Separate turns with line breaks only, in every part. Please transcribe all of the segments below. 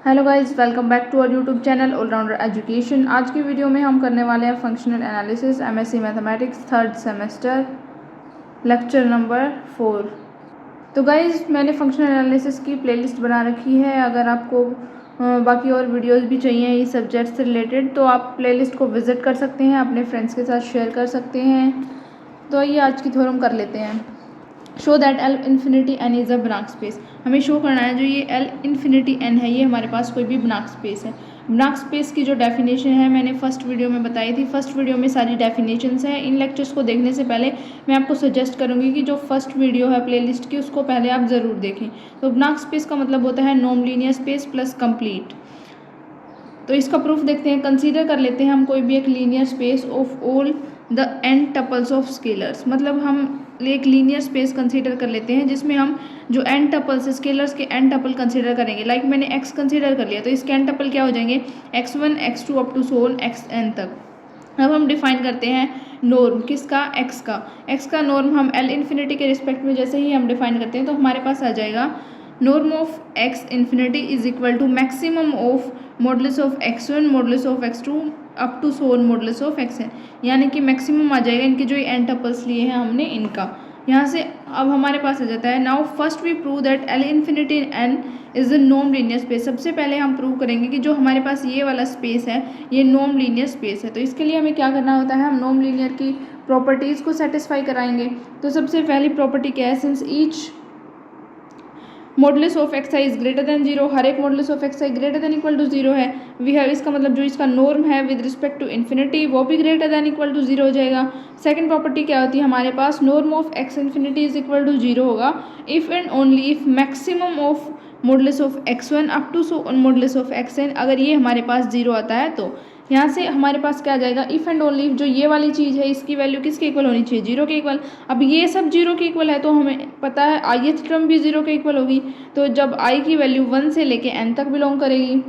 Hello guys, welcome back to our YouTube channel allrounder education. आज की video में हम करने वाले हैं functional analysis MSc mathematics third semester lecture number 4। तो गाइस, मैंने फंक्शनल एनालिसिस की प्लेलिस्ट बना रखी है। अगर आपको बाकी और वीडियोस भी चाहिए इस सब्जेक्ट से रिलेटेड तो आप प्लेलिस्ट को विज़िट कर सकते हैं, अपने फ्रेंड्स के साथ शेयर कर सकते हैं। तो आइए आज की थ्योरम कर लेते हैं। Show that l infinity n is a Banach space. हमें शो करना है जो ये एल इन्फिनिटी एन है ये हमारे पास कोई भी बनाक स्पेस है। बनाक स्पेस की जो डेफिनेशन है मैंने फर्स्ट वीडियो में बताई थी। फर्स्ट वीडियो में सारी डेफिनेशंस हैं। इन लेक्चर्स को देखने से पहले मैं आपको सजेस्ट करूंगी कि जो फर्स्ट वीडियो है प्लेलिस्ट की उसको पहले आप ज़रूर देखें। तो बनाक स्पेस का मतलब होता है non linear space plus complete. तो इसका प्रूफ देखते हैं। कंसीडर कर लेते हैं हम कोई भी एक linear space of all the n tuples of scalars. मतलब हम एक लीनियर स्पेस कंसीडर कर लेते हैं जिसमें हम जो एन टपल्स स्केलर्स के एन टपल कंसीडर करेंगे। लाइक मैंने एक्स कंसीडर कर लिया तो इसके एन टपल क्या हो जाएंगे, x1 x2 up to so on xn तक। अब हम डिफाइन करते हैं नॉर्म किसका, एक्स का नॉर्म हम एल इन्फिनिटी के रिस्पेक्ट में जैसे ही हम डिफाइन करते हैं तो हमारे पास आ जाएगा norm of x infinity is equal to maximum of modulus of x1 modulus of x2 up to so on modulus of xn। यानी कि मैक्सिमम आ जाएगा इनके जो एन टपल्स लिए हैं हमने इनका। यहाँ से अब हमारे पास आ जाता है now first we prove that l infinity n is a non linear space. सबसे पहले हम प्रूव करेंगे कि जो हमारे पास ये वाला स्पेस है ये नॉन लीनियर स्पेस है। तो इसके लिए हमें क्या करना होता है, हम नॉन लीनियर की प्रॉपर्टीज़ को सेटिस्फाई कराएंगे। तो सबसे पहली प्रॉपर्टी क्या है, since each modulus of x I is greater than zero, हर एक modulus of x I greater than equal to zero है। वी हैव, इसका मतलब जो इसका नॉर्म है विद रिस्पेक्ट टू इन्फिनिटी वो भी greater than equal to zero हो जाएगा। सेकंड प्रॉपर्टी क्या होती है हमारे पास, norm of x infinity is equal to zero होगा if and only if maximum of modulus of x1 up to so on modulus of xn अगर ये हमारे पास जीरो आता है तो। यहाँ से हमारे पास क्या आ जाएगा, इफ़ एंड ओनली जो ये वाली चीज़ है इसकी वैल्यू किसके इक्वल होनी चाहिए, जीरो के इक्वल। अब ये सब जीरो के इक्वल है तो हमें पता है ith टर्म भी जीरो के इक्वल होगी। तो जब i की वैल्यू 1 से लेके n तक बिलोंग करेगी।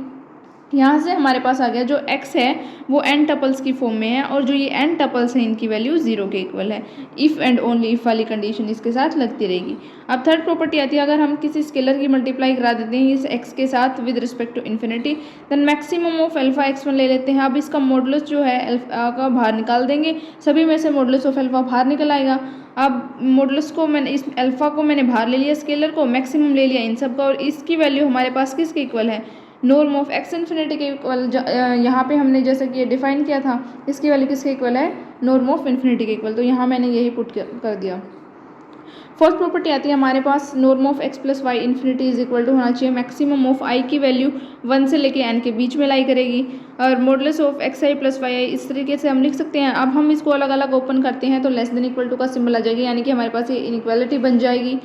यहाँ से हमारे पास आ गया जो x है वो n टपल्स की फॉर्म में है और जो ये n टपल्स हैं इनकी वैल्यू जीरो के इक्वल है। इफ़ एंड ओनली इफ़ वाली कंडीशन इसके साथ लगती रहेगी। अब थर्ड प्रॉपर्टी आती है, अगर हम किसी स्केलर की मल्टीप्लाई करा देते हैं इस x के साथ with respect to infinity then maximum of alpha x1 ले लेते हैं। अब इसका मॉडुलस जो है अल्फा का बाहर निकाल देंगे, सभी में से मॉडुलस ऑफ अल्फा बाहर निकल आएगा। अब मॉडुलस को मैंने इस अल्फा को मैंने बाहर ले लिया, स्केलर को मैक्सिमम ले लिया इन सब का, और इसकी वैल्यू हमारे पास किसके इक्वल है, नॉर्म ऑफ एक्स इन्फिनिटी के इक्वल। यहाँ पे हमने जैसे कि ये डिफाइन किया था इसकी वैल्यू किसके इक्वल है, नॉर्म ऑफ इन्फिनिटी के इक्वल। तो यहाँ मैंने यही पुट कर दिया। फोर्थ प्रॉपर्टी आती है हमारे पास, norm of X plus Y infinity is equal to होना चाहिए मैक्सिमम ऑफ आई की वैल्यू 1 से लेके n के बीच में लाई करेगी, और modulus of x I plus Y I इस तरीके से हम लिख सकते हैं। अब हम इसको अलग अलग ओपन करते हैं तो लेस देन इक्वल टू का सिंबल आ जाएगी, यानी कि हमारे पास ये इनइक्वालिटी बन जाएगी।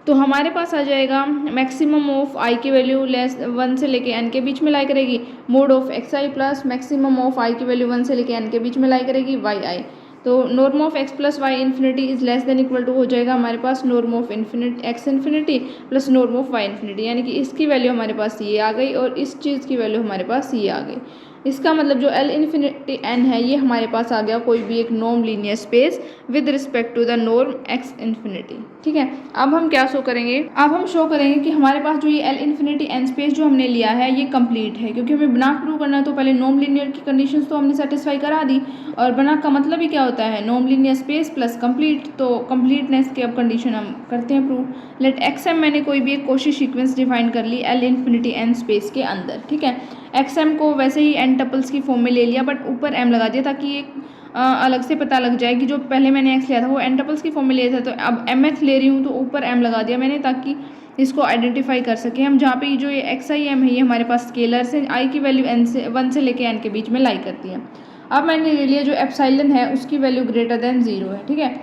तो हमारे पास आ जाएगा मैक्सिमम ऑफ आई की वैल्यू 1 से लेके n के बीच में लाई करेगी, mod of x I plus maximum of I की वैल्यू 1 से लेके n के बीच में लाई करेगी वाई आई। तो norm of X plus Y infinity is less than equal to हो जाएगा हमारे पास norm of x infinity plus norm of Y infinity, यानी कि इसकी वैल्यू हमारे पास ये आ गई और इस चीज़ की वैल्यू हमारे पास ये आ गई। इसका मतलब जो एल इन्फिनिटी एन है ये हमारे पास आ गया कोई भी एक non linear space with respect to the norm x infinity. ठीक है, अब हम क्या शो करेंगे, अब हम शो करेंगे कि हमारे पास जो ये एल इन्फिनिटी एन स्पेस जो हमने लिया है ये कंप्लीट है, क्योंकि हमें बनाक प्रूव करना है तो पहले नॉन लीनियर की कंडीशंस तो हमने सेटिस्फाई करा दी, और बनाक का मतलब ही क्या होता है, non linear space plus complete. तो कंप्लीटनेस की अब कंडीशन हम करते हैं प्रूव। लेट एक्स एम मैंने कोई भी एक कोशी सीक्वेंस डिफाइन कर ली एल इन्फिनिटी एन स्पेस के अंदर। ठीक है, एक्स एम को वैसे ही एन टपल्स की फॉर्म में ले लिया बट ऊपर एम लगा दिया ताकि एक अलग से पता लग जाए कि जो पहले मैंने एक्स लिया था वो एन टपल्स की फॉर्म में लिया था, तो अब एम एक्स ले रही हूँ तो ऊपर एम लगा दिया मैंने ताकि इसको आइडेंटिफाई कर सके हम। जहाँ पे जो ये एक्स आई एम है ये हमारे पास स्केलर्स हैं, आई की वैल्यू एन से 1 से लेके एन के बीच में लाई करती है। अब मैंने ले लिया जो एप्सिलॉन है उसकी वैल्यू ग्रेटर देन जीरो है। ठीक है,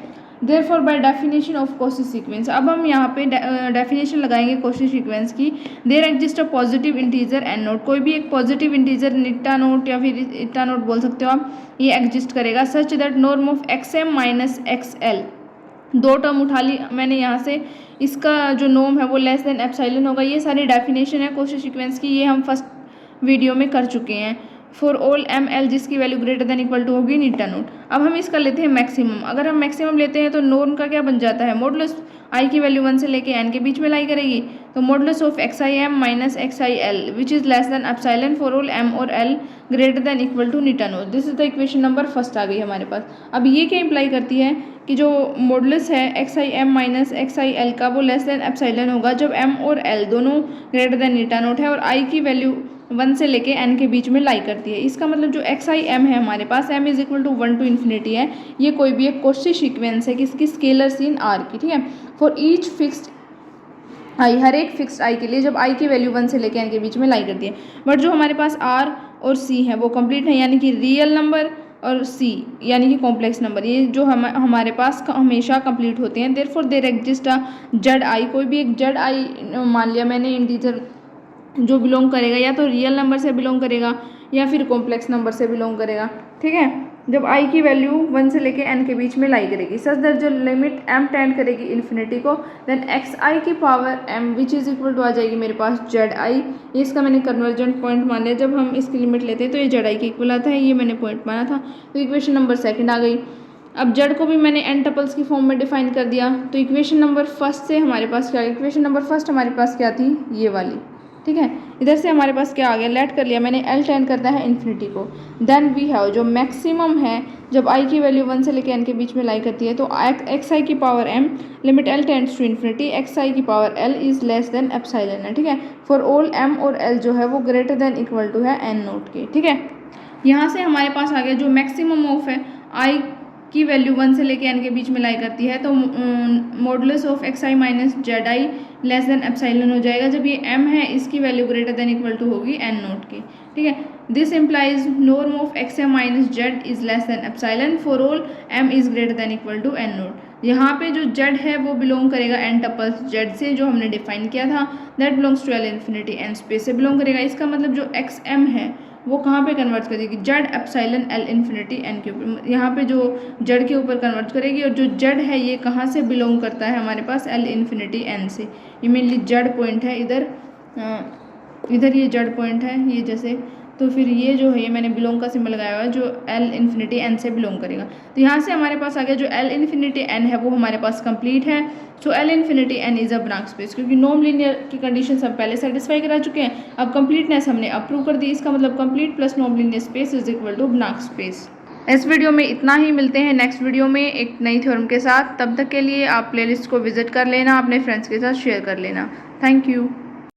therefore by definition of Cauchy sequence, अब हम यहाँ पे डेफिनेशन लगाएंगे कोशी सीक्वेंस की। There exist a positive integer n naught, कोई भी एक पॉजिटिव इंटीजर निट्टा नोट या फिर इट्टा नोट बोल सकते हो आप, ये एग्जिस्ट करेगा such that norm of x m minus x l, दो टर्म उठा ली मैंने यहाँ से, इसका जो नॉर्म है वो लेस देन एप्सिलॉन होगा। ये सारी डेफिनेशन है कोशी सीक्वेंस की, ये हम फर्स्ट वीडियो में कर चुके हैं। फॉर ऑल एम एल जिसकी value greater than equal to होगी नीटा नोट। अब हम इसका लेते हैं मैक्सिमम। अगर हम मैक्सिमम लेते हैं तो नॉर्म का क्या बन जाता है, मॉडुलस आई की वैल्यू 1 से लेके एन के बीच में लाई करेगी, तो modulus of x I M minus X I L which is less than epsilon for all M और L greater than equal to नीटा naught. This is the equation number first आ गई हमारे पास। अब ये क्या इंप्लाई करती है कि जो मॉडुलस है x I M minus X I L का वो लेस देन एप्सिलॉन होगा जब एम और एल दोनों ग्रेटर देन नीटा नोट है और आई की वैल्यू 1 से लेके n के बीच में लाई करती है। इसका मतलब जो एक्स आई एम है हमारे पास, m is equal to 1 to infinity है, ये कोई भी एक कॉची सीक्वेंस है किसकी, स्केलर सीन r की, ठीक है। फॉर ईच फिक्स्ड आई, हर एक फिक्स्ड आई के लिए जब आई की वैल्यू 1 से लेके n के बीच में लाई करती है। बट जो हमारे पास r और c है वो कंप्लीट है, यानी कि रियल नंबर और c यानी कि कॉम्प्लेक्स नंबर, ये जो हमारे पास हमेशा कंप्लीट होते हैं। Therefore there exist a z i, कोई भी एक जेड आई मान लिया मैंने इंटीजर जो बिलोंग करेगा या तो रियल नंबर से बिलोंग करेगा या फिर कॉम्प्लेक्स नंबर से बिलोंग करेगा, ठीक है। जब आई की वैल्यू 1 से लेके n के बीच में लाई करेगी, सच दैट जो लिमिट m टेंड करेगी इन्फिनिटी को, देन एक्स आई की power m which is equal to आ जाएगी मेरे पास जेड आई। ये इसका मैंने कन्वर्जेंट पॉइंट मान लिया, जब हम इसकी लिमिट लेते हैं तो ये जेड आई के इक्वल आता है, ये मैंने पॉइंट माना था। तो इक्वेशन नंबर सेकंड आ गई। अब जेड को भी मैंने n टपल्स की फॉर्म में डिफाइन कर दिया, तो इक्वेशन नंबर फर्स्ट से हमारे पास क्या, इक्वेशन नंबर फर्स्ट हमारे पास क्या थी, ये वाली, ठीक है। इधर से हमारे पास क्या आ गया, लेट कर लिया मैंने l टेंड करता है इन्फिनिटी को। देन वी हैव जो मैक्सिमम है जब i की वैल्यू 1 से लेकर n के बीच में लाई करती है, तो एक्स आई की power m limit l tends to infinity, x i की power l is less than epsilon है, ठीक है। फॉर ऑल m और l जो है वो ग्रेटर देन इक्वल टू है n नोट के, ठीक है। यहाँ से हमारे पास आ गया जो मैक्सिमम ऑफ है i की वैल्यू 1 से लेके n के बीच में लाई करती है, तो modulus of x i minus z i less than epsilon हो जाएगा जब ये m है, इसकी वैल्यू ग्रेटर देन इक्वल टू होगी n नोट की, ठीक है। This implies norm of x m minus z is less than epsilon for all m is greater than equal to n naught. यहाँ पे जो z है वो बिलोंग करेगा n टपल्स z से, जो हमने डिफाइन किया था, that belongs to l infinity n space से बिलोंग करेगा। इसका मतलब जो एक्स एम है वो कहाँ पे कन्वर्ट करेगी, z epsilon l infinity n के ऊपर, यहाँ पे जो जेड के ऊपर कन्वर्ट करेगी। और जो जेड है ये कहाँ से बिलोंग करता है हमारे पास, एल इन्फिनिटी एन से। ये मेनली जेड पॉइंट है, इधर ये जेड पॉइंट है ये जैसे, तो फिर ये जो है ये मैंने बिलोंग का सिंबल लगाया हुआ है जो एल इन्फिनिटी एन से बिलोंग करेगा। तो यहाँ से हमारे पास आ गया जो एल इन्फिनिटी एन है वो हमारे पास कंप्लीट है। So L infinity n is a branch space, क्योंकि नॉन लीनियर की कंडीशन हम पहले सेटिस्फाई करा चुके हैं। अब कंप्लीटनेस हमने अप्रूव कर दी, इसका मतलब complete plus non linear space is equal to branch space. इस वीडियो में इतना ही, मिलते हैं नेक्स्ट वीडियो में एक नई थ्योरम के साथ। तब तक के लिए आप प्लेलिस्ट को विजिट कर लेना, अपने फ्रेंड्स के साथ शेयर कर लेना। Thank you.